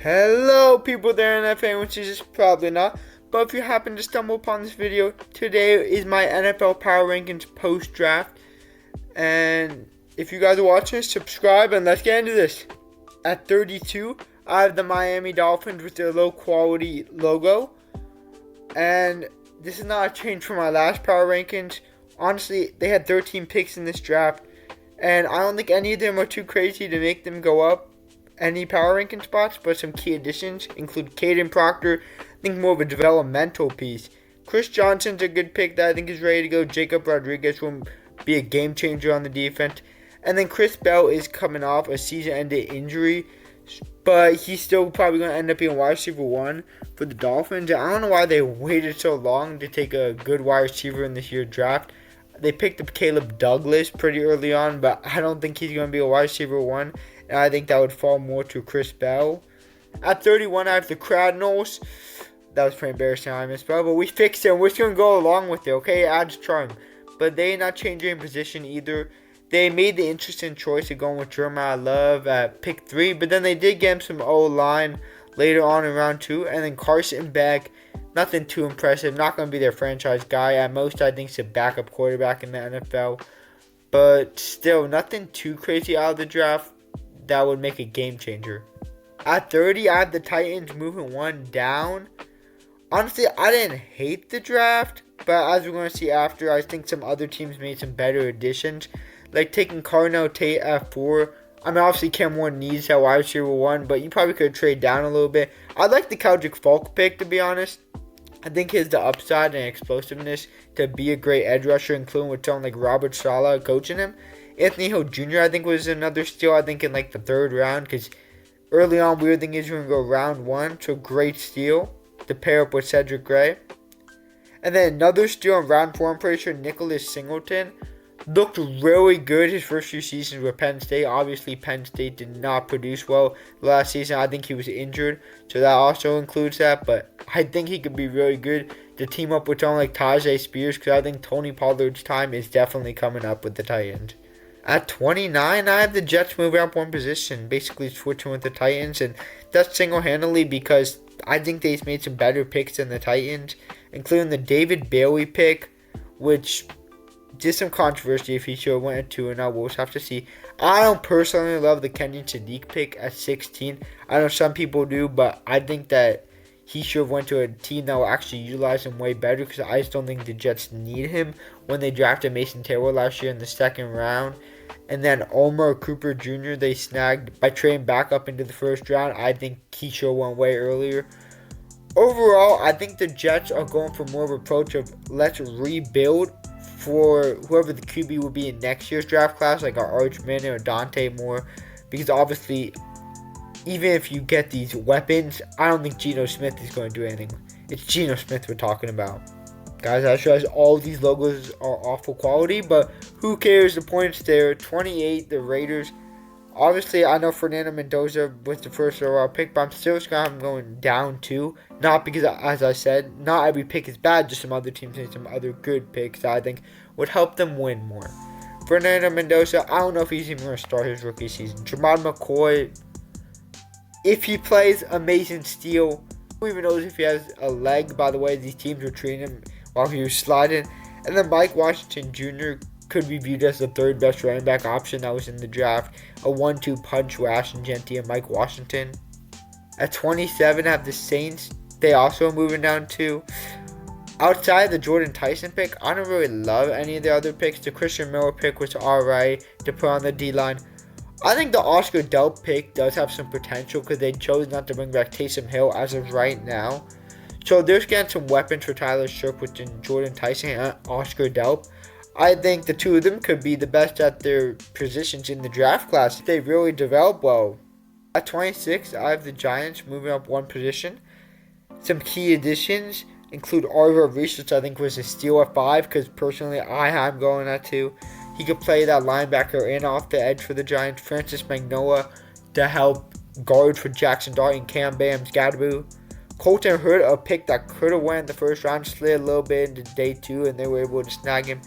Hello people there in NFL, which is probably not, but if you happen to stumble upon this video, today is my NFL Power Rankings post-draft, and if you guys are watching, subscribe and let's get into this. At 32, I have the Miami Dolphins with their low quality logo, and this is not a change from my last Power Rankings. Honestly, they had 13 picks in this draft, and I don't think any of them are too crazy to make them go up any power ranking spots, but some key additions include Caden Proctor, I think more of a developmental piece. Chris Johnson's a good pick that I think is ready to go. Jacob Rodriguez will be a game changer on the defense. And then Chris Bell is coming off a season-ending injury, but he's still probably going to end up being wide receiver 1 for the Dolphins. I don't know why they waited so long to take a good wide receiver in this year's draft. They picked up Caleb Douglas pretty early on, but I don't think he's going to be a wide receiver 1. And I think that would fall more to Chris Bell. At 31, I have the Cardinals. That was pretty embarrassing. I misspelled, but we fixed it. We're just going to go along with it, okay? It adds charm. But they not changing position either. They made the interesting choice of going with Jeremiah Love at pick 3, but then they did get him some O-line later on in round 2. And then Carson Beck, nothing too impressive. Not going to be their franchise guy. At most, I think he's a backup quarterback in the NFL. But still, nothing too crazy out of the draft that would make a game changer. At 30, I have the Titans moving one down. Honestly, I didn't hate the draft, but as we're going to see after, I think some other teams made some better additions, like taking Carnell Tate at 4. I mean, obviously, Cam Ward needs that wide receiver 1, but you probably could trade down a little bit. I like the Keldrick Falk pick, to be honest. I think he has the upside and explosiveness to be a great edge rusher, including with someone like Robert Saleh coaching him. Anthony Hill Jr. I think was another steal, I think in like the 3rd round, because early on we were thinking he was going to go round 1, so great steal to pair up with Cedric Gray. And then another steal in round 4, I'm pretty sure Nicholas Singleton looked really good his first few seasons with Penn State. Obviously Penn State did not produce well last season. I think he was injured, so that also includes that, but I think he could be really good to team up with someone like Tyjae Spears, because I think Tony Pollard's time is definitely coming up with the Titans. At 29, I have the Jets moving up one position, basically switching with the Titans, and that's single-handedly because I think they've made some better picks than the Titans, including the David Bailey pick, which did some controversy if he should have went at 2 or not. We'll just have to see. I don't personally love the Kenyon Sadiq pick at 16. I know some people do, but I think that he should have went to a team that will actually utilize him way better, because I just don't think the Jets need him when they drafted Mason Taylor last year in the 2nd round. And then Omar Cooper Jr. they snagged by trading back up into the 1st round. I think he should have went way earlier. Overall, I think the Jets are going for more of an approach of let's rebuild for whoever the QB will be in next year's draft class, like our Arch Manning or Dante Moore. Because obviously, even if you get these weapons, I don't think Geno Smith is going to do anything. It's Geno Smith we're talking about. Guys, I realize all these logos are awful quality, but who cares? The point's there. 28, the Raiders. Obviously, I know Fernando Mendoza was the first overall pick, but I'm still just going to have him going down 2. Not because, as I said, not every pick is bad, just some other teams need some other good picks that I think would help them win more. Fernando Mendoza, I don't know if he's even going to start his rookie season. Jamad McCoy, if he plays, amazing steal. Who even knows if he has a leg, by the way these teams were treating him while he was sliding. And then Mike Washington Jr. could be viewed as the 3rd best running back option that was in the draft. A 1-2 punch with Ashton Jeanty and Mike Washington. At 27, I have the Saints. They also moving down 2. Outside the Jordan Tyson pick, I don't really love any of the other picks. The Christian Miller pick was alright to put on the D-line. I think the Oscar Delp pick does have some potential because they chose not to bring back Taysom Hill as of right now. So there's getting some weapons for Tyler Sherwood and Jordan Tyson and Oscar Delp. I think the two of them could be the best at their positions in the draft class if they really develop well. At 26, I have the Giants moving up one position. Some key additions include Arthur Reese, which I think was a steal at 5, because personally I am going at 2. He could play that linebacker in off the edge for the Giants. Francis Magnolia to help guard for Jackson Dart and Cam Bam-Skadaboo. Colton Hood, a pick that could have went in the 1st round, slid a little bit into day 2, and they were able to snag him.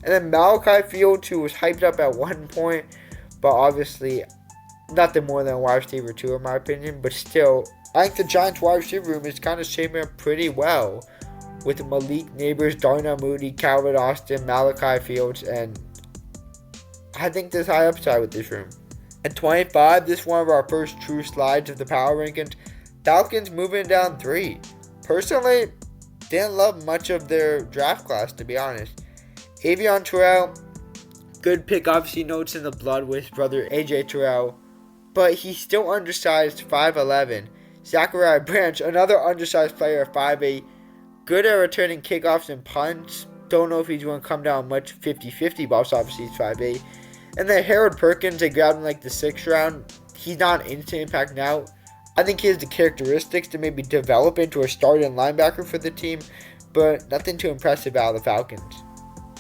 And then Malachi Fields, who was hyped up at one point, but obviously nothing more than a wide receiver 2 in my opinion. But still, I think the Giants wide receiver room is kind of shaping up pretty well with Malik Neighbors, Darnell Mooney, Calvin Austin, Malachi Fields, and I think there's high upside with this room. At 25, this is one of our first true slides of the power rankings. Falcons moving down 3. Personally, didn't love much of their draft class, to be honest. Avion Terrell, good pick, obviously notes in the blood with his brother AJ Terrell, but he's still undersized, 5'11". Zachariah Branch, another undersized player at 5'8", good at returning kickoffs and punts. Don't know if he's going to come down much 50-50 balls, obviously he's 5'8". And then Harold Perkins, they grabbed him like the 6th round. He's not an instant impact now. I think he has the characteristics to maybe develop into a starting linebacker for the team, but nothing too impressive out of the Falcons.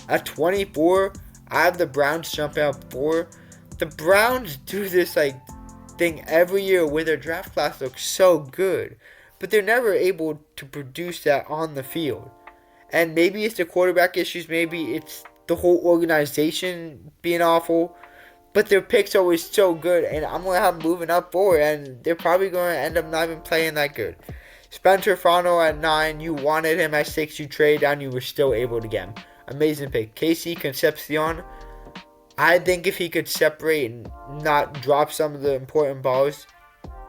At 24, I have the Browns jumping up 4. The Browns do this thing every year where their draft class looks so good, but they're never able to produce that on the field. And maybe it's the quarterback issues, maybe it's the whole organization being awful, but their picks are always so good, and I'm going to have them moving up 4, and they're probably going to end up not even playing that good. Spencer Fano at 9, you wanted him at 6, you traded down, you were still able to get him. Amazing pick. Casey Concepcion, I think if he could separate and not drop some of the important balls,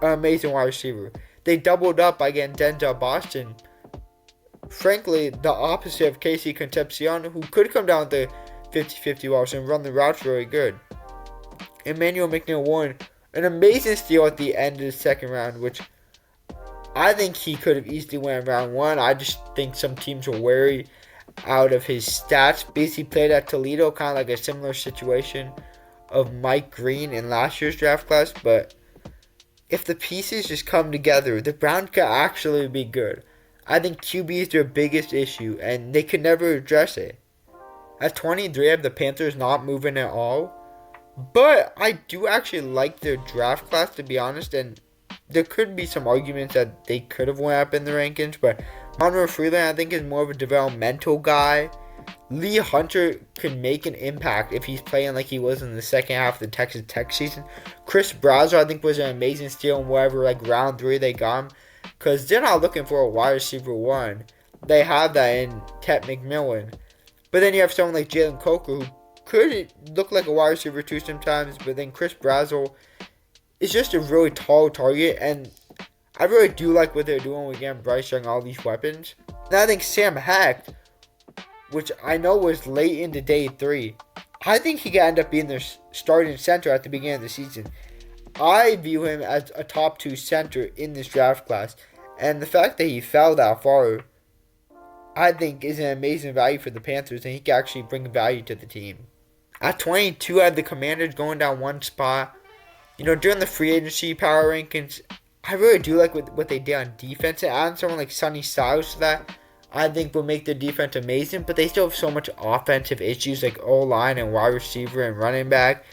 an amazing wide receiver. They doubled up by getting Denzel Boston. Frankly, the opposite of Casey Concepcion, who could come down with the 50-50 balls and run the routes really good. Emmanuel McNeil-Warren, an amazing steal at the end of the 2nd round, which I think he could have easily went round 1. I just think some teams were wary out of his stats. Basically played at Toledo, kind of like a similar situation of Mike Green in last year's draft class. But if the pieces just come together, the Browns could actually be good. I think QB is their biggest issue, and they could never address it. At 23, I have the Panthers not moving at all. But I do actually like their draft class, to be honest, and there could be some arguments that they could have went up in the rankings, but Monroe Freeland, I think, is more of a developmental guy. Lee Hunter can make an impact if he's playing like he was in the second half of the Texas Tech season. Chris Brazo, I think, was an amazing steal in whatever, round 3 they got him, because they're not looking for a wide receiver 1. They have that in Tet McMillan. But then you have someone like Jalen Coker, who could look like a wide receiver 2 sometimes, but then Chris Brazo is just a really tall target, and I really do like what they're doing with getting Bryce Young all these weapons. Now I think Sam Heck, which I know was late into day 3, I think he could end up being their starting center at the beginning of the season. I view him as a top 2 center in this draft class, and the fact that he fell that far, I think, is an amazing value for the Panthers, and he can actually bring value to the team. At 22, I have the Commanders going down 1 spot. During the free agency power rankings, I really do like what they did on defense. And adding someone like Sonny Styles to that, I think will make their defense amazing. But they still have so much offensive issues like O-line and wide receiver and running back.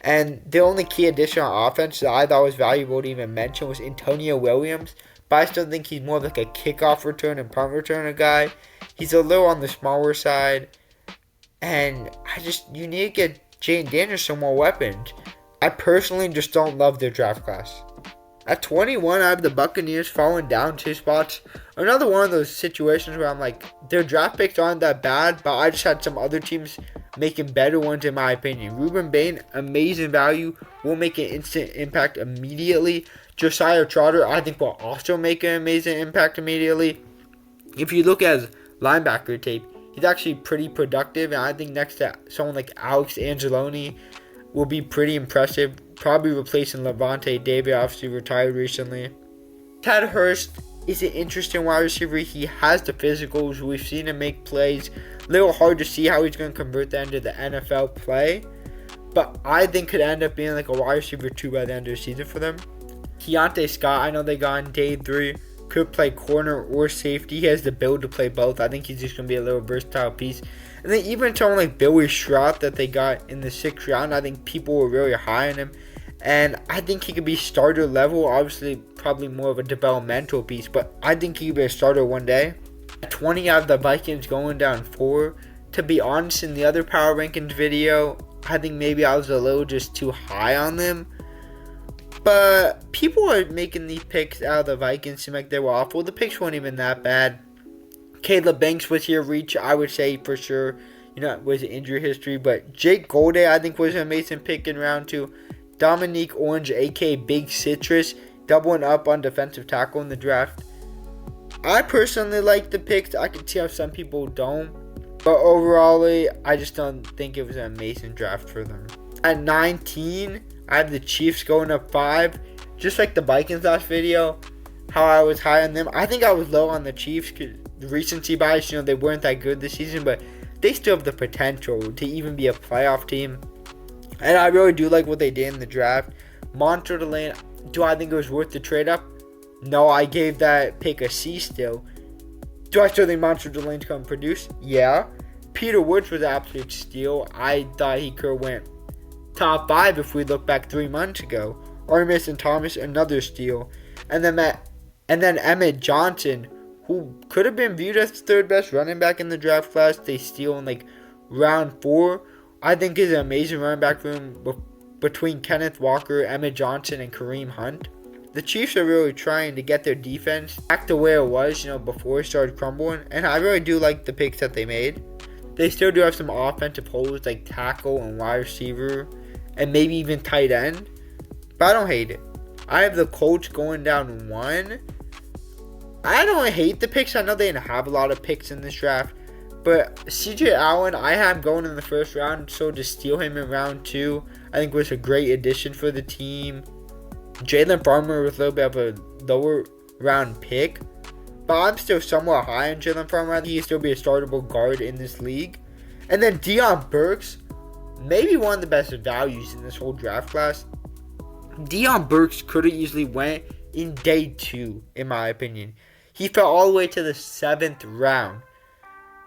And the only key addition on offense that I thought was valuable to even mention was Antonio Williams. But I still think he's more of like a kickoff return and punt returner guy. He's a little on the smaller side. And you need to get Jane Daniels some more weapons. I personally just don't love their draft class. At 21, I have the Buccaneers falling down 2 spots. Another one of those situations where I'm like, their draft picks aren't that bad, but I just had some other teams making better ones in my opinion. Ruben Bain, amazing value, will make an instant impact immediately. Josiah Trotter, I think, will also make an amazing impact immediately. If you look at his linebacker tape, he's actually pretty productive, and I think next to someone like Alex Angeloni will be pretty impressive. Probably replacing Levante David, obviously retired recently. Ted Hurst is an interesting wide receiver. He has the physicals. We've seen him make plays. A little hard to see how he's going to convert that into the NFL play, but I think could end up being like a wide receiver 2 by the end of the season for them. Keontae Scott, I know they got in day 3. Could play corner or safety. He has the build to play both. I think he's just going to be a little versatile piece. And then even someone like Billy Schrott that they got in the 6th round, I think people were really high on him. And I think he could be starter level. Obviously, probably more of a developmental piece, but I think he could be a starter one day. At 20, I have the Vikings going down 4. To be honest, in the other Power Rankings video, I think maybe I was a little just too high on them. But people are making these picks out of the Vikings seem like they were awful. The picks weren't even that bad. Caleb Banks was here, reach, I would say for sure. Was injury history. But Jake Golday, I think, was an amazing pick in round 2. Dominique Orange, a.k.a. Big Citrus, doubling up on defensive tackle in the draft. I personally like the picks. I can see how some people don't. But overall, I just don't think it was an amazing draft for them. At 19, I have the Chiefs going up 5. Just like the Vikings last video, how I was high on them. I think I was low on the Chiefs because the recency bias, they weren't that good this season, but they still have the potential to even be a playoff team. And I really do like what they did in the draft. Montre Delane, do I think it was worth the trade up? No, I gave that pick a C still. Do I still think Montre Delane to come produce? Yeah. Peter Woods was an absolute steal. I thought he could have went top 5 if we look back 3 months ago. Artemis and Thomas, another steal. And then Emmett Johnson, who could have been viewed as the 3rd best running back in the draft class. They steal in round 4. I think is an amazing running back room between Kenneth Walker, Emmett Johnson, and Kareem Hunt. The Chiefs are really trying to get their defense back to where it was, before it started crumbling. And I really do like the picks that they made. They still do have some offensive holes like tackle and wide receiver and maybe even tight end. But I don't hate it. I have the Colts going down 1. I don't hate the picks. I know they didn't have a lot of picks in this draft. But CJ Allen, I have going in the 1st round. So to steal him in round 2, I think was a great addition for the team. Jalen Farmer was a little bit of a lower round pick. But I'm still somewhat high on Jalen Farmer. I think he can still be a startable guard in this league. And then Deion Burks, maybe one of the best values in this whole draft class. Deion Burks could have easily went in day 2, in my opinion. He fell all the way to the 7th round.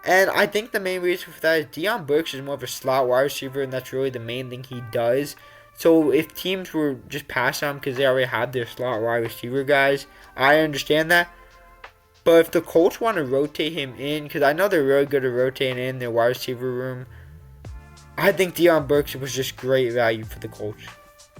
And I think the main reason for that is Deion Burks is more of a slot wide receiver, and that's really the main thing he does. So if teams were just passing on him because they already had their slot wide receiver guys, I understand that. But if the Colts want to rotate him in, because I know they're really good at rotating in their wide receiver room, I think Deion Burks was just great value for the Colts.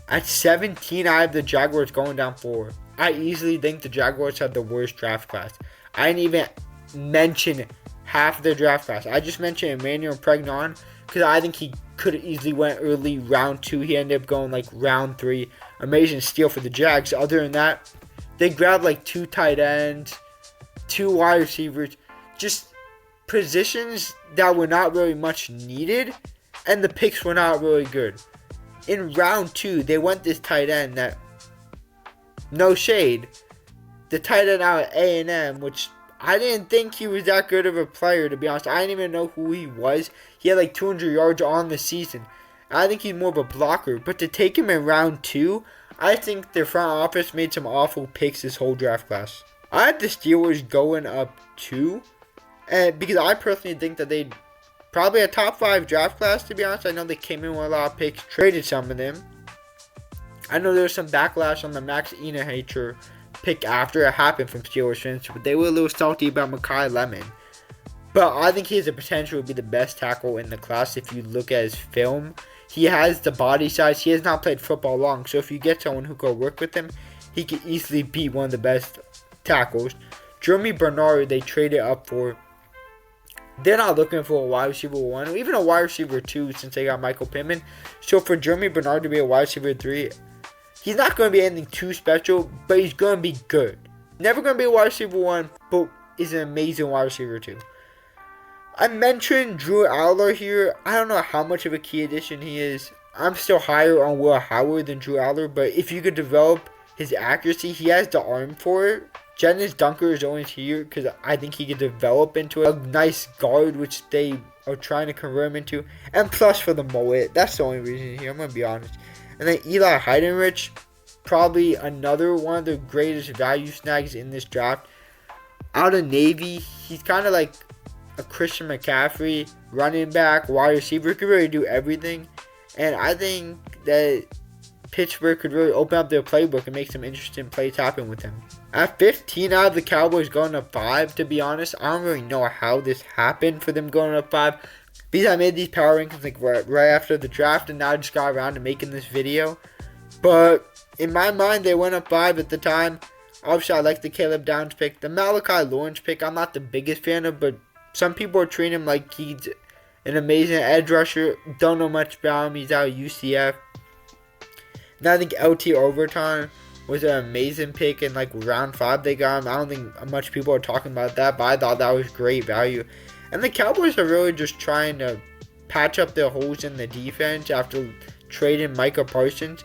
At 17, I have the Jaguars going down 4. I easily think the Jaguars have the worst draft class. I didn't even mention half of their draft class. I just mentioned Emmanuel Pregnon because I think he could have easily went early round 2. He ended up going round 3. Amazing steal for the Jags. Other than that, they grabbed 2 tight ends, 2 wide receivers, just positions that were not really much needed, and the picks were not really good. In round 2, they went this tight end that, no shade, the tight end out of A&M, which I didn't think he was that good of a player, to be honest. I didn't even know who he was. He had 200 yards on the season. I think he's more of a blocker, but to take him in round 2, I think their front office made some awful picks this whole draft class. I have the Steelers going up 2, and because I personally think that they'd probably a top 5 draft class, to be honest. I know they came in with a lot of picks, traded some of them. I know there was some backlash on the Max Enahacher pick after it happened from Steelers fans, but they were a little salty about Makai Lemon. But I think he has the potential to be the best tackle in the class if you look at his film. He has the body size. He has not played football long, so if you get someone who can work with him, he could easily be one of the best tackles. Jeremy Bernard, they traded up for. They're not looking for a wide receiver 1, or even a wide receiver 2 since they got Michael Pittman. So for Jeremy Bernard to be a wide receiver 3, he's not going to be anything too special, but he's going to be good. Never going to be a wide receiver 1, but is an amazing wide receiver 2. I mentioned Drew Aller here. I don't know how much of a key addition he is. I'm still higher on Will Howard than Drew Aller, but if you could develop his accuracy, he has the arm for it. Jennings Dunker is only here because I think he could develop into a nice guard, which they are trying to convert him into. And plus for the mullet. That's the only reason here, I'm going to be honest. And then Eli Heidenreich, probably another one of the greatest value snags in this draft. Out of Navy, he's kind of like a Christian McCaffrey, running back, wide receiver, could really do everything. And I think that Pittsburgh could really open up their playbook and make some interesting plays happen with him. At 15, I have the Cowboys going up 5, to be honest. I don't really know how this happened for them going up 5. Because I made these power rankings right after the draft, and now I just got around to making this video. But in my mind, they went up 5 at the time. Obviously, I like the Caleb Downs pick. The Malachi Lawrence pick, I'm not the biggest fan of, but some people are treating him like he's an amazing edge rusher. Don't know much about him. He's out of UCF. And I think LT Overtime was an amazing pick in like round 5 they got him. I don't think much people are talking about that, but I thought that was great value. And the Cowboys are really just trying to patch up their holes in the defense after trading Micah Parsons.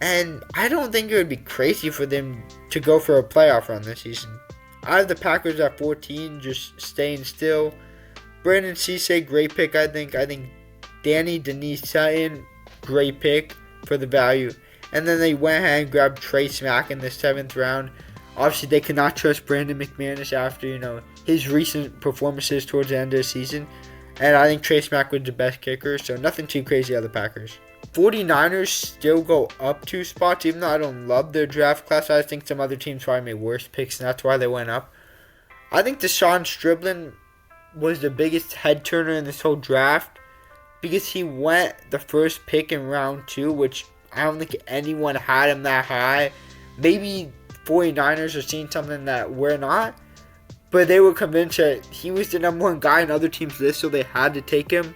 And I don't think it would be crazy for them to go for a playoff run this season. I have the Packers at 14, just staying still. Brandon Cisse, great pick, I think. I think Danny Denise Sutton, great pick for the value. And then they went ahead and grabbed Trey Smack in the 7th round. Obviously, they could not trust Brandon McManus after, his recent performances towards the end of the season. And I think Trey Smack was the best kicker, so nothing too crazy out of the Packers. 49ers still go up 2 spots, even though I don't love their draft class. I think some other teams probably made worse picks, and that's why they went up. I think Deshaun Striblin was the biggest head turner in this whole draft because he went the first pick in round 2, which I don't think anyone had him that high. Maybe 49ers are seeing something that we're not, but they were convinced that he was the number 1 guy on other teams' list, so they had to take him.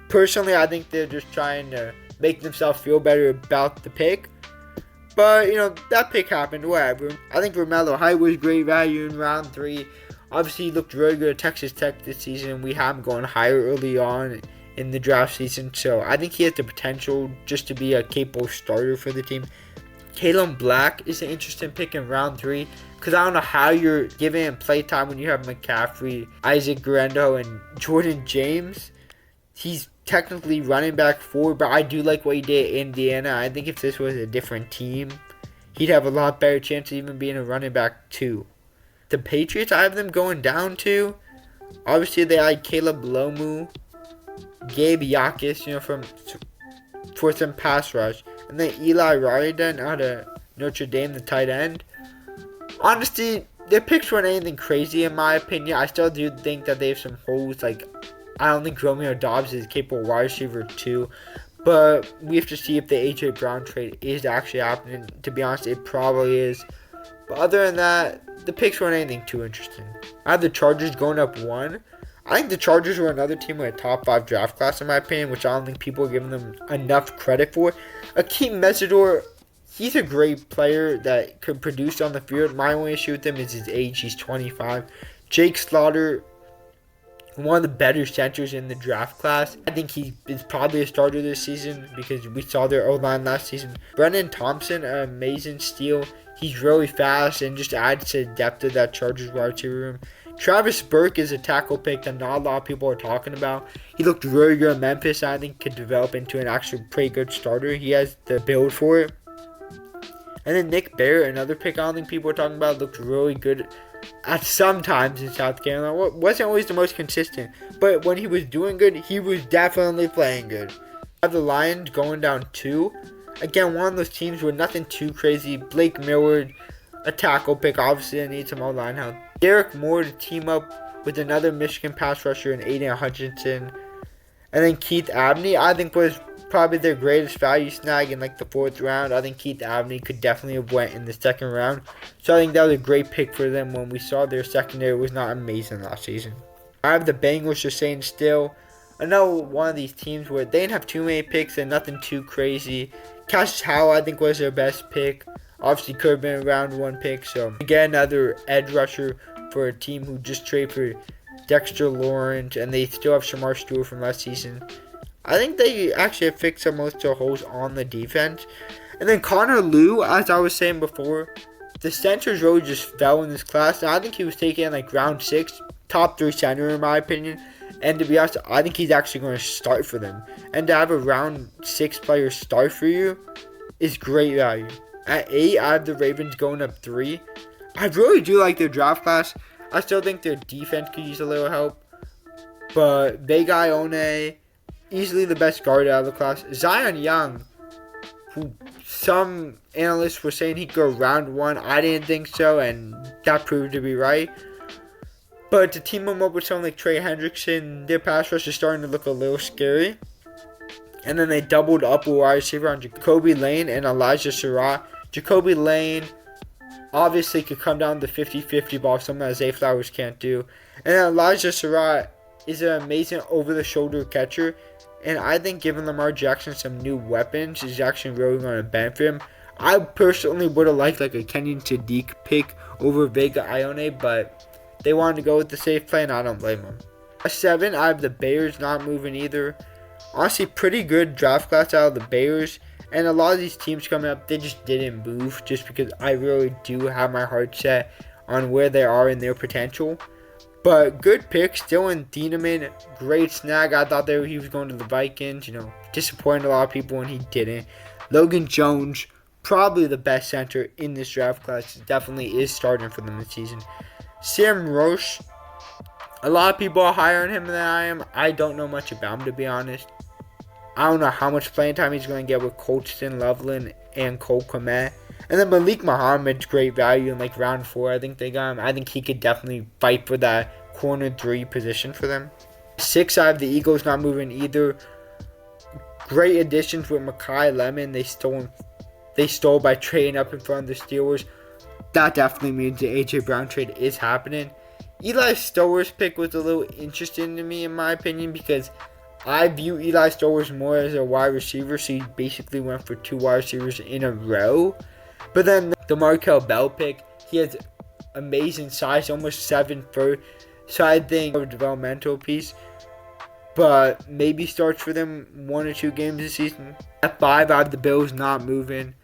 Personally, I think they're just trying to make themselves feel better about the pick. But, that pick happened, whatever. I think Romello Height was great value in round 3. Obviously, he looked really good at Texas Tech this season. We have him going higher early on in the draft season. So, I think he has the potential just to be a capable starter for the team. Kalen Black is an interesting pick in round 3. Because I don't know how you're giving him playtime when you have McCaffrey, Isaac Guerendo, and Jordan James. He's technically running back 4, but I do like what he did in Indiana. I think if this was a different team, he'd have a lot better chance of even being a running back 2. The Patriots, I have them going down to. Obviously, they had Caleb Lomu, Gabe Yakis, for some pass rush. And then Eli Raridon out of Notre Dame, the tight end. Honestly, their picks weren't anything crazy in my opinion. I still do think that they have some holes. Like, I don't think Romeo Doubs is capable wide receiver 2. But we have to see if the A.J. Brown trade is actually happening. To be honest, it probably is. But other than that, the picks weren't anything too interesting. I have the Chargers going up 1. I think the Chargers were another team with a top 5 draft class in my opinion, which I don't think people are giving them enough credit for. Akeem Mesidor, he's a great player that could produce on the field. My only issue with him is his age. He's 25. Jake Slaughter, one of the better centers in the draft class. I think he is probably a starter this season because we saw their O-line last season. Brennan Thompson, an amazing steal. He's really fast and just adds to the depth of that Chargers wide receiver room. Travis Burke is a tackle pick that not a lot of people are talking about. He looked really good in Memphis. I think could develop into an actually pretty good starter. He has the build for it. And then Nick Barrett, another pick I don't think people are talking about, looked really good at some times in South Carolina. Wasn't always the most consistent, but when he was doing good, he was definitely playing good. I have the Lions going down 2. Again, one of those teams with nothing too crazy. Blake Millward, a tackle pick. Obviously, they need some O-line help. Derek Moore to team up with another Michigan pass rusher in Aiden Hutchinson. And then Keith Abney, I think was probably their greatest value snag in like the 4th round. I think Keith Abney could definitely have went in the 2nd round. So I think that was a great pick for them when we saw their secondary was not amazing last season. I have the Bengals just saying still. I know one of these teams where they didn't have too many picks and nothing too crazy. Cassius Howell I think was their best pick. Obviously could have been a round 1 pick. So again, another edge rusher for a team who just traded for Dexter Lawrence, and they still have Shamar Stewart from last season. I think they actually have fixed some most of the holes on the defense. And then Connor Liu, as I was saying before, the centers really just fell in this class. And I think he was taken in like round 6, top 3 center in my opinion. And to be honest, I think he's actually going to start for them. And to have a round 6 player start for you is great value. At 8, I have the Ravens going up 3. I really do like their draft class. I still think their defense could use a little help. But Big Ione, easily the best guard out of the class. Zion Young, who some analysts were saying he'd go round 1. I didn't think so, and that proved to be right. But to team him up with someone like Trey Hendrickson, their pass rush is starting to look a little scary. And then they doubled up with wide receiver on Jacoby Lane and Elijah Surratt. Jacoby Lane obviously could come down to 50-50 ball, something that Zay Flowers can't do. And then Elijah Surratt is an amazing over-the-shoulder catcher. And I think giving Lamar Jackson some new weapons is actually really going to benefit him. I personally would have liked like a Kenyon Sadiq pick over Vega Ione, but they wanted to go with the safe play, and I don't blame them. At 7, I have the Bears not moving either. Honestly, pretty good draft class out of the Bears. And a lot of these teams coming up, they just didn't move just because I really do have my heart set on where they are in their potential. But good pick. Dylan Thieneman, great snag. I thought he was going to the Vikings. Disappointed a lot of people when he didn't. Logan Jones, probably the best center in this draft class. Definitely is starting for them this season. Sam Roche, a lot of people are higher on him than I am. I don't know much about him, to be honest. I don't know how much playing time he's going to get with Colston Loveland and Cole Kmet. And then Malik Muhammad's great value in like round 4. I think they got him. I think he could definitely fight for that corner 3 position for them. 6, I have the Eagles not moving either. Great additions with Makai Lemon. They stole by trading up in front of the Steelers. That definitely means the A.J. Brown trade is happening. Eli Stowers' pick was a little interesting to me in my opinion because I view Eli Stowers more as a wide receiver, so he basically went for 2 wide receivers in a row. But then the Markel Bell pick, he has amazing size, almost 7 foot. So I think a developmental piece, but maybe starts for them 1 or 2 games this season. At 5, I have the Bills not moving.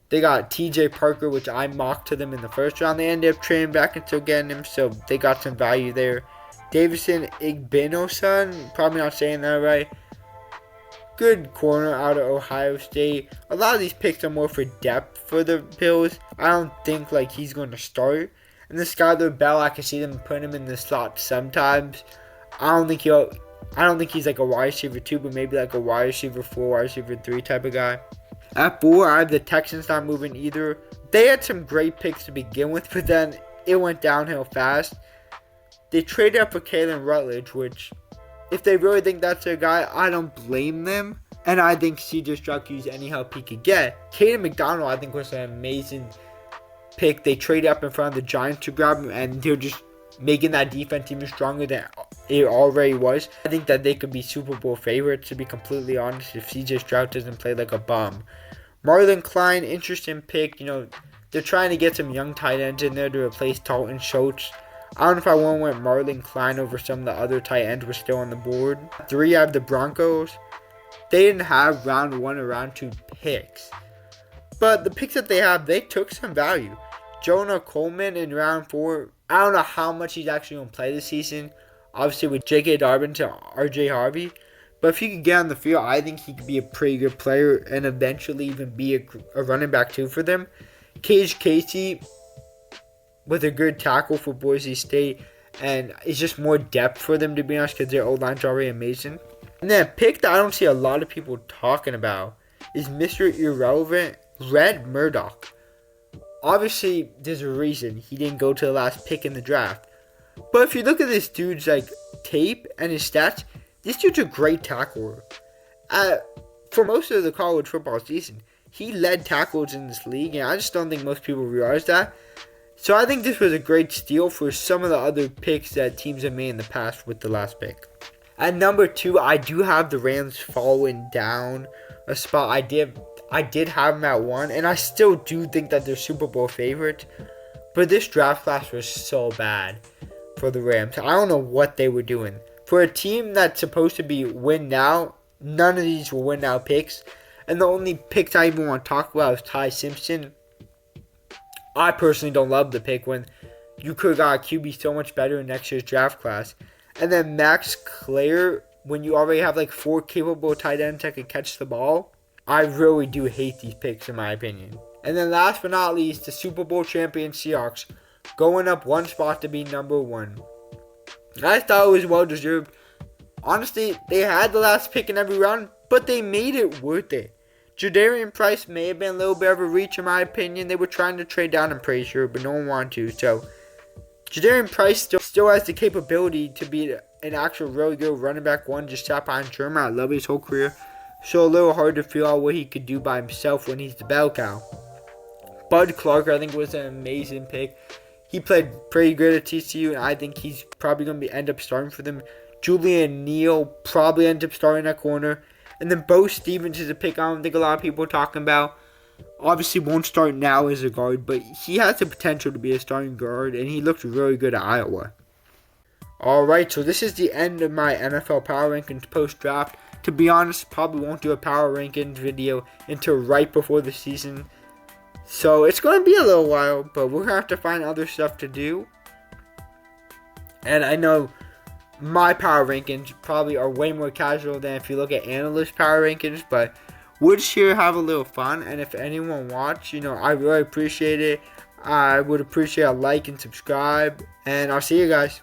They got TJ Parker, which I mocked to them in the first round. They ended up trading back and still getting him, so they got some value there. Davison Igbinosun, probably not saying that right. Good corner out of Ohio State. A lot of these picks are more for depth for the Bills. I don't think like he's going to start. And the Skyler Bell, I can see them putting him in the slot sometimes. I don't think he's like a wide receiver 2, but maybe like a wide receiver 4, wide receiver 3 type of guy. At 4, I have the Texans not moving either. They had some great picks to begin with, but then it went downhill fast. They traded up for Kalen Rutledge, which, if they really think that's their guy, I don't blame them. And I think CJ Stroud could use any help he could get. Caden McDonald, I think, was an amazing pick. They traded up in front of the Giants to grab him, and they're just making that defense even stronger than it already was. I think that they could be Super Bowl favorites, to be completely honest, if CJ Stroud doesn't play like a bum. Marlon Klein, interesting pick. They're trying to get some young tight ends in there to replace Dalton Schultz. I don't know if I want to win Marlon Klein over some of the other tight ends were still on the board. 3, I have the Broncos. They didn't have round 1 or round 2 picks. But the picks that they have, they took some value. Jonah Coleman in round 4. I don't know how much he's actually going to play this season. Obviously with J.K. Dobbins and R.J. Harvey. But if he could get on the field, I think he could be a pretty good player and eventually even be a running back too for them. Cage Casey with a good tackle for Boise State, and it's just more depth for them, to be honest, because their O-line's already amazing. And then a pick that I don't see a lot of people talking about is Mr. Irrelevant, Red Murdoch. Obviously, there's a reason he didn't go to the last pick in the draft. But if you look at this dude's tape and his stats, this dude's a great tackler. For most of the college football season, he led tackles in this league, and I just don't think most people realize that. So I think this was a great steal for some of the other picks that teams have made in the past with the last pick. At number 2, I do have the Rams falling down a spot. I did have them at 1, and I still do think that they're Super Bowl favorites. But this draft class was so bad for the Rams. I don't know what they were doing. For a team that's supposed to be win now, none of these were win now picks. And the only picks I even want to talk about is Ty Simpson. I personally don't love the pick when you could have got a QB so much better in next year's draft class. And then Max Clare, when you already have 4 capable tight ends that can catch the ball. I really do hate these picks in my opinion. And then last but not least, the Super Bowl champion Seahawks going up 1 spot to be number 1. I thought it was well deserved. Honestly, they had the last pick in every round, but they made it worth it. Jadarian Price may have been a little bit of a reach in my opinion. They were trying to trade down, I'm pretty sure, but no one wanted to. So, Jadarian Price still has the capability to be an actual really good running back 1, just top behind Sherman. I love his whole career. so a little hard to figure out what he could do by himself when he's the bell cow. Bud Clark, I think, was an amazing pick. He played pretty good at TCU, and I think he's probably going to end up starting for them. Julian Neal probably ends up starting at corner. And then Bo Stevens is a pick I don't think a lot of people are talking about. Obviously won't start now as a guard, but he has the potential to be a starting guard, and he looked really good at Iowa. Alright, so this is the end of my NFL Power Rankings post-draft. To be honest, probably won't do a Power Rankings video until right before the season. So it's going to be a little while, but we're going to have to find other stuff to do. And I know my Power Rankings probably are way more casual than if you look at analyst Power Rankings, but we're just here to have a little fun. And if anyone watch, I really appreciate it. I would appreciate a like and subscribe, and I'll see you guys.